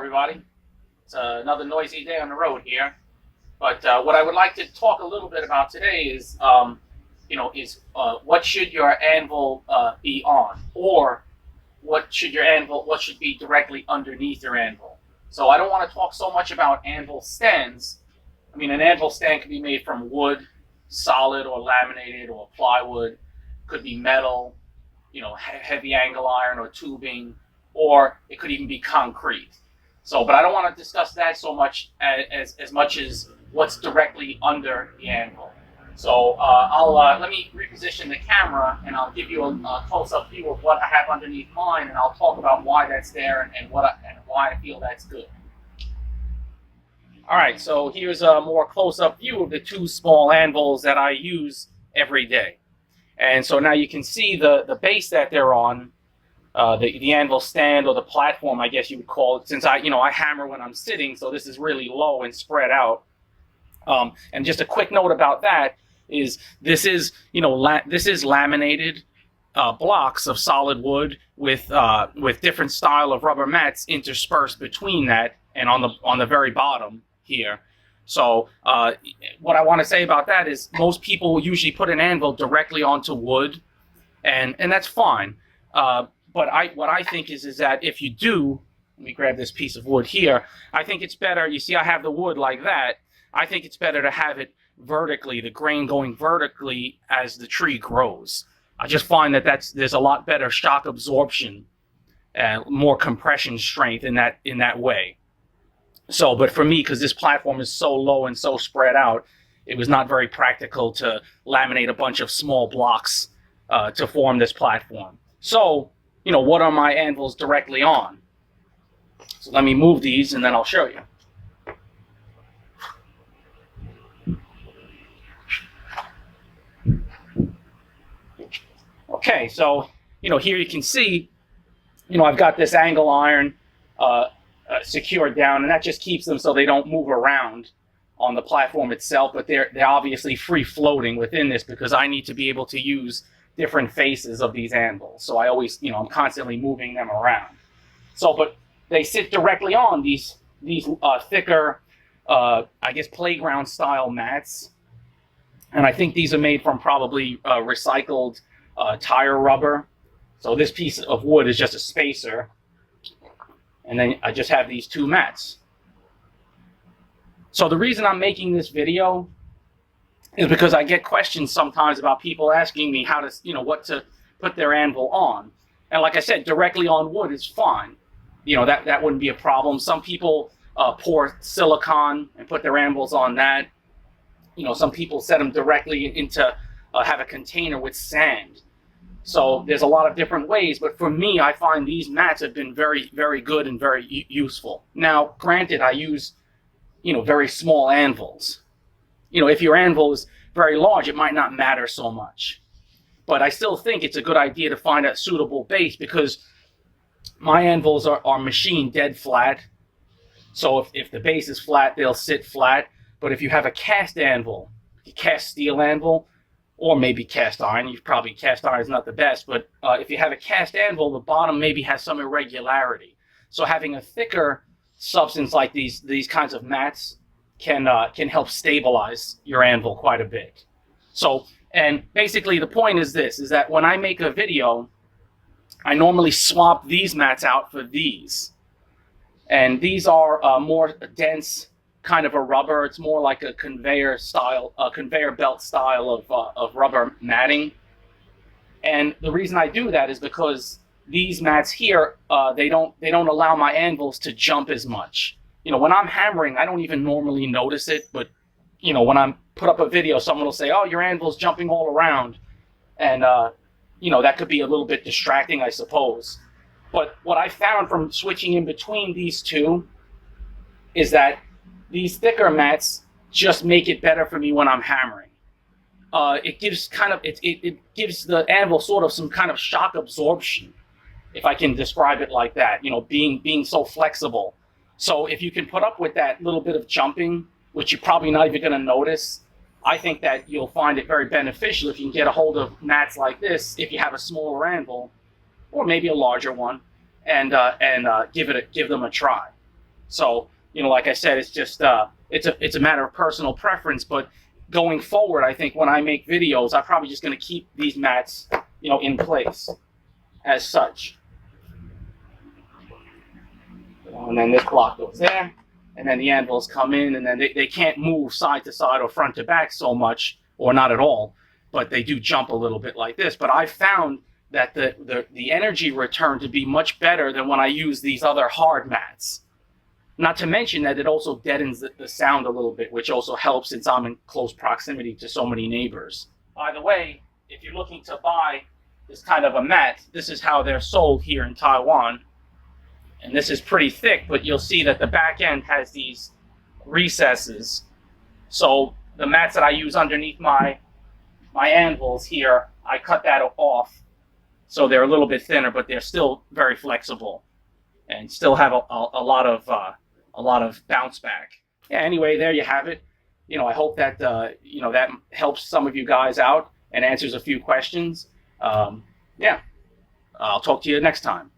everybody. It's another noisy day on the road here. But what I would like to talk a little bit about today is, what should your anvil be on, or what should be directly underneath your anvil. So I don't want to talk so much about anvil stands. I mean, an anvil stand can be made from wood, solid or laminated, or plywood. Could be metal, heavy angle iron or tubing, or it could even be concrete. But I don't want to discuss that so much as much as what's directly under the anvil. So let me reposition the camera, and I'll give you a close-up view of what I have underneath mine, and I'll talk about why that's there and why I feel that's good. All right, so here's a more close-up view of the two small anvils that I use every day. And so now you can see the base that they're on, the anvil stand, or the platform, I guess you would call it, since I hammer when I'm sitting, so this is really low and spread out. And just a quick note about that is this is laminated blocks of solid wood with different style of rubber mats interspersed between that and on the very bottom here. So what I want to say about that is most people usually put an anvil directly onto wood, and that's fine. But what I think is that if you do, let me grab this piece of wood here, I think it's better, you see I have the wood like that, I think it's better to have it vertically, the grain going vertically as the tree grows. I just find that there's a lot better shock absorption and more compression strength in that way. So, but for me, because this platform is so low and so spread out, it was not very practical to laminate a bunch of small blocks to form this platform. So, what are my anvils directly on? So let me move these and then I'll show you. Okay, so, here you can see, I've got this angle iron secured down, and that just keeps them so they don't move around on the platform itself, but they're obviously free floating within this because I need to be able to use different faces of these anvils. So I always, I'm constantly moving them around. So, but they sit directly on these thicker, I guess, playground style mats. And I think these are made from probably recycled tire rubber. So this piece of wood is just a spacer. And then I just have these two mats. So the reason I'm making this video is because I get questions sometimes about people asking me how to, what to put their anvil on. And like I said, directly on wood is fine. That wouldn't be a problem. Some people pour silicone and put their anvils on that. Some people set them directly into, have a container with sand. So there's a lot of different ways, but for me, I find these mats have been very, very good and very useful. Now, granted, I use, very small anvils. If your anvil is very large, it might not matter so much. But I still think it's a good idea to find a suitable base because my anvils are machined dead flat. So if the base is flat, they'll sit flat. But if you have a cast anvil, a cast steel anvil, or maybe cast iron, cast iron is not the best, but if you have a cast anvil, the bottom maybe has some irregularity. So having a thicker substance like these kinds of mats can help stabilize your anvil quite a bit. So, and basically the point is this, is that when I make a video, I normally swap these mats out for these. And these are more dense kind of a rubber. It's more like a conveyor belt style of rubber matting. And the reason I do that is because these mats here, they don't allow my anvils to jump as much. When I'm hammering, I don't even normally notice it, but when I put up a video, someone will say, "Oh, your anvil's jumping all around," and that could be a little bit distracting, I suppose. But what I found from switching in between these two is that these thicker mats just make it better for me when I'm hammering. It gives it gives the anvil sort of some kind of shock absorption, if I can describe it like that. Being so flexible. So if you can put up with that little bit of jumping, which you're probably not even going to notice, I think that you'll find it very beneficial if you can get a hold of mats like this. If you have a smaller anvil, or maybe a larger one, and give them a try. So, like I said, it's just it's a matter of personal preference. But going forward, I think when I make videos, I'm probably just going to keep these mats, in place as such. And then this block goes there, and then the anvils come in, and then they can't move side to side or front to back so much, or not at all, but they do jump a little bit like this. But I found that the energy return to be much better than when I use these other hard mats. Not to mention that it also deadens the sound a little bit, which also helps since I'm in close proximity to so many neighbors. By the way, if you're looking to buy this kind of a mat, this is how they're sold here in Taiwan. And this is pretty thick, but you'll see that the back end has these recesses. So the mats that I use underneath my anvils here, I cut that off. So they're a little bit thinner, but they're still very flexible and still have a lot of bounce back. Yeah, anyway, there you have it. I hope that that helps some of you guys out and answers a few questions. Yeah, I'll talk to you next time.